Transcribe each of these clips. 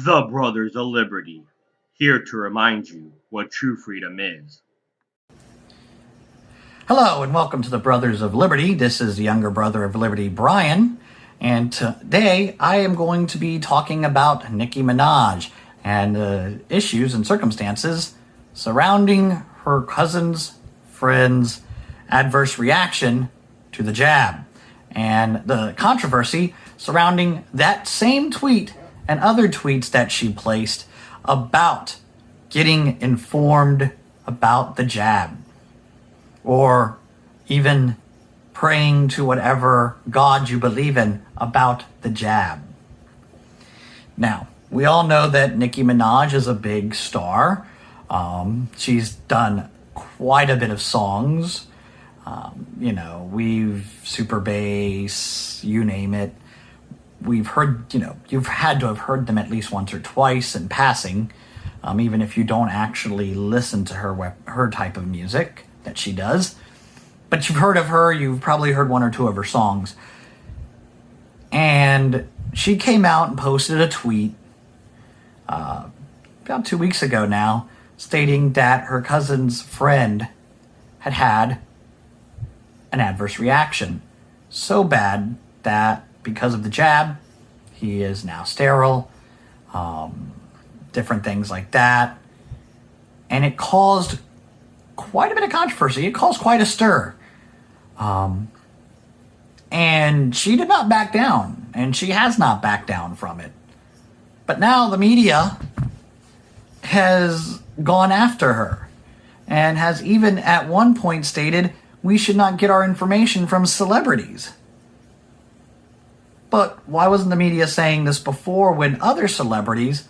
The Brothers of Liberty, here to remind you what true freedom is. Hello and welcome to the Brothers of Liberty. This is the younger brother of Liberty, Brian, and today I am going to be talking about Nicki Minaj and the issues and circumstances surrounding her cousin's friend's adverse reaction to the jab, and the controversy surrounding that same tweet and other tweets that she placed about getting informed about the jab, or even praying to whatever God you believe in about the jab. Now, we all know that Nicki Minaj is a big star. She's done quite a bit of songs. We've super bass, you name it. We've heard, you've had to have heard them at least once or twice in passing, even if you don't actually listen to her type of music that she does. But you've heard of her, you've probably heard one or two of her songs. And she came out and posted a tweet about 2 weeks ago now, stating that her cousin's friend had an adverse reaction. So bad that because of the jab, he is now sterile, different things like that. And it caused quite a bit of controversy. It caused quite a stir. And she did not back down, and she has not backed down from it. But now the media has gone after her and has even at one point stated we should not get our information from celebrities. But why wasn't the media saying this before, when other celebrities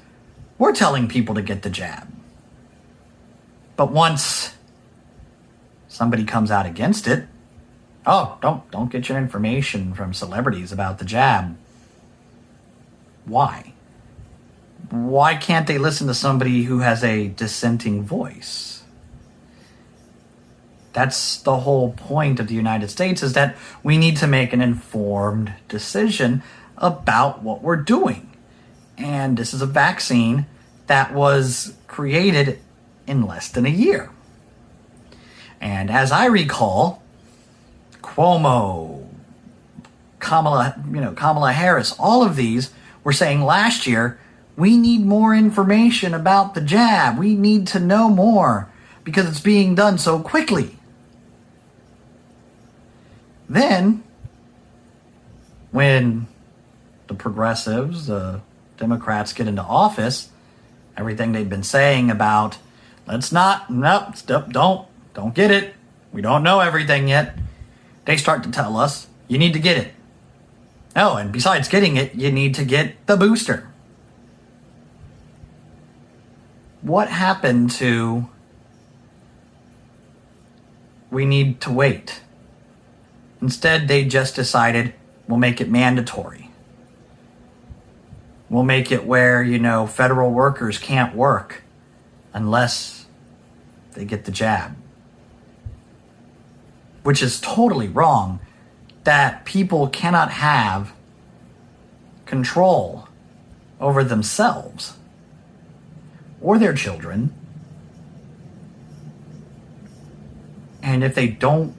were telling people to get the jab? But once somebody comes out against it, oh, don't get your information from celebrities about the jab. Why? Why can't they listen to somebody who has a dissenting voice? That's the whole point of the United States, is that we need to make an informed decision about what we're doing. And this is a vaccine that was created in less than a year. And as I recall, Cuomo, Kamala Harris, all of these were saying last year, we need more information about the jab. We need to know more because it's being done so quickly. Then, when the progressives, the Democrats get into office, everything they've been saying about, don't get it. We don't know everything yet. They start to tell us, you need to get it. Oh, and besides getting it, you need to get the booster. What happened to we need to wait? Instead, they just decided, we'll make it mandatory. We'll make it where, federal workers can't work unless they get the jab. Which is totally wrong, that people cannot have control over themselves or their children. And if they don't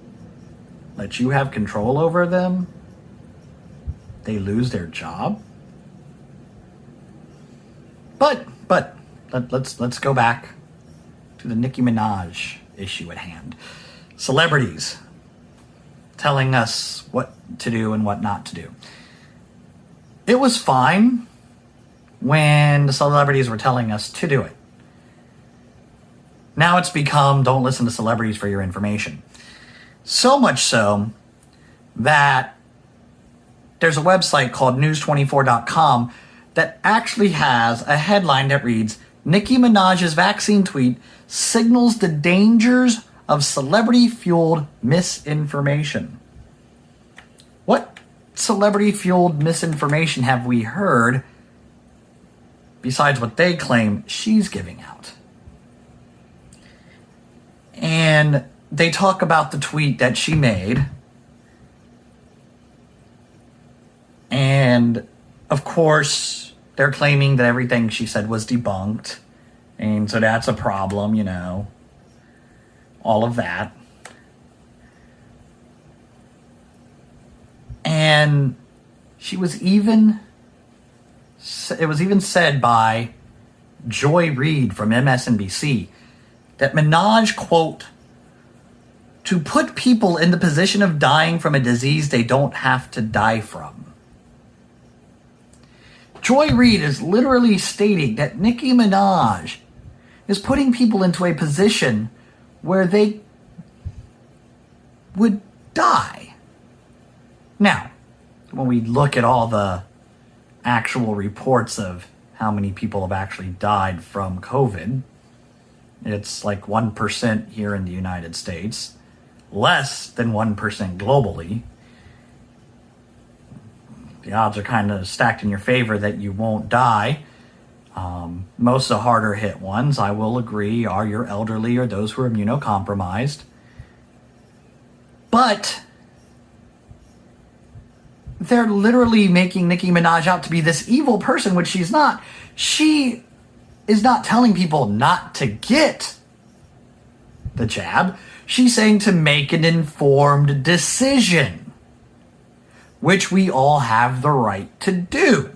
let you have control over them, they lose their job. But let's go back to the Nicki Minaj issue at hand. Celebrities telling us what to do and what not to do. It was fine when the celebrities were telling us to do it. Now it's become, don't listen to celebrities for your information. So much so that there's a website called news24.com that actually has a headline that reads, Nicki Minaj's vaccine tweet signals the dangers of celebrity-fueled misinformation. What celebrity-fueled misinformation have we heard besides what they claim she's giving out? And they talk about the tweet that she made. And, of course, they're claiming that everything she said was debunked. And so that's a problem, all of that. And it was even said by Joy Reid from MSNBC that Minaj, quote, to put people in the position of dying from a disease they don't have to die from. Joy Reid is literally stating that Nicki Minaj is putting people into a position where they would die. Now, when we look at all the actual reports of how many people have actually died from COVID, it's like 1% here in the United States, less than 1% globally. The odds are kind of stacked in your favor that you won't die. Most of the harder hit ones, I will agree, are your elderly or those who are immunocompromised. But they're literally making Nicki Minaj out to be this evil person, which she's not. She is not telling people not to get the jab. She's saying to make an informed decision, which we all have the right to do.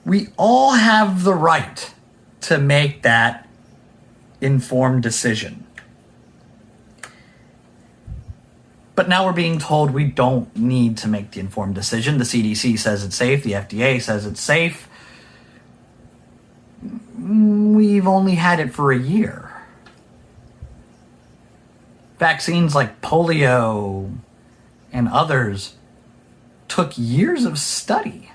We all have the right to make that informed decision. But now we're being told we don't need to make the informed decision. The CDC says it's safe. The FDA says it's safe. We've only had it for a year. Vaccines like polio and others took years of study,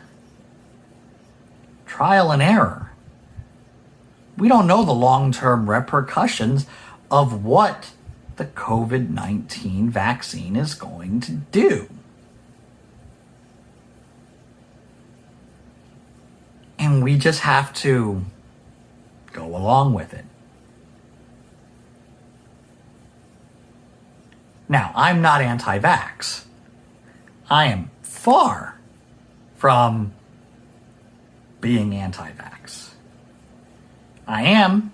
trial and error. We don't know the long-term repercussions of what the COVID-19 vaccine is going to do. And we just have to go along with it. Now, I'm not anti-vax. I am far from being anti-vax. I am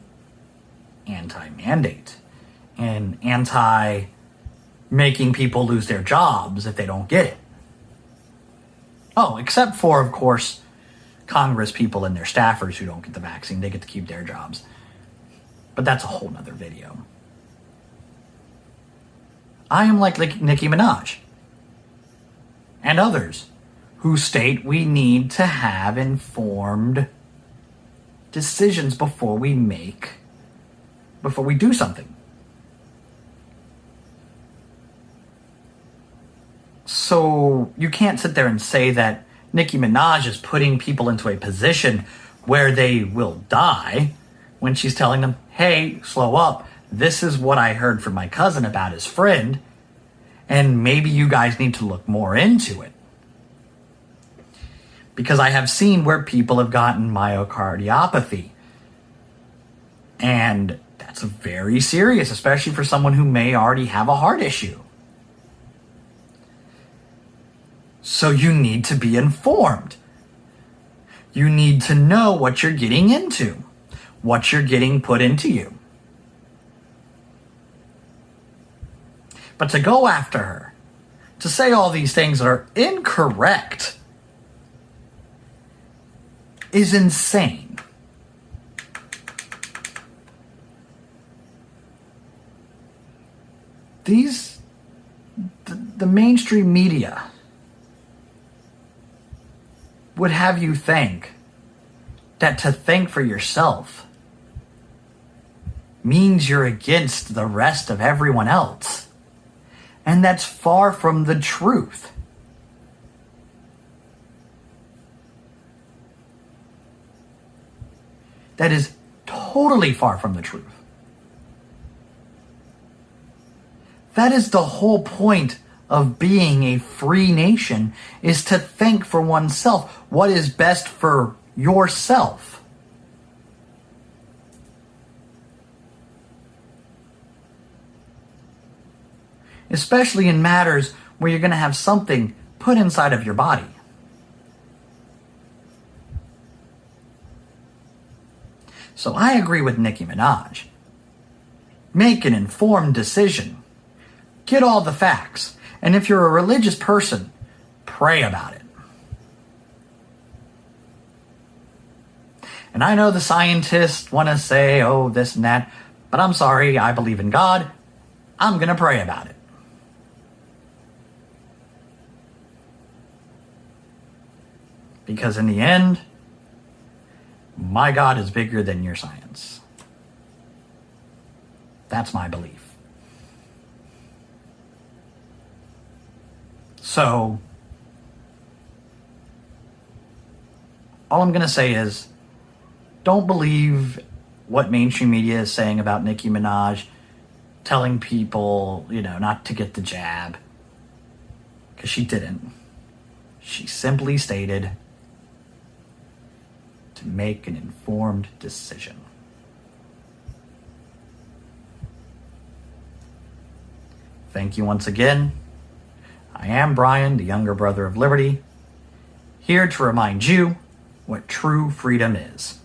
anti-mandate and anti-making people lose their jobs if they don't get it. Oh, except for, of course, Congress people and their staffers who don't get the vaccine. They get to keep their jobs. But that's a whole nother video. I am like Nicki Minaj and others who state we need to have informed decisions before we do something. So you can't sit there and say that Nicki Minaj is putting people into a position where they will die when she's telling them, hey, slow up. This is what I heard from my cousin about his friend, and maybe you guys need to look more into it. Because I have seen where people have gotten myocardiopathy. And that's very serious, especially for someone who may already have a heart issue. So you need to be informed. You need to know what you're getting into, what you're getting put into you. But to go after her, to say all these things that are incorrect, is insane. The mainstream media would have you think that to think for yourself means you're against the rest of everyone else. And that's far from the truth. That is totally far from the truth. That is the whole point of being a free nation, is to think for oneself what is best for yourself. Especially in matters where you're going to have something put inside of your body. So I agree with Nicki Minaj. Make an informed decision. Get all the facts. And if you're a religious person, pray about it. And I know the scientists want to say, oh, this and that, but I'm sorry, I believe in God. I'm going to pray about it. Because in the end, my God is bigger than your science. That's my belief. So, all I'm going to say is, don't believe what mainstream media is saying about Nicki Minaj, telling people, not to get the jab. Because she didn't. She simply stated to make an informed decision. Thank you once again. I am Brian, the younger brother of Liberty, here to remind you what true freedom is.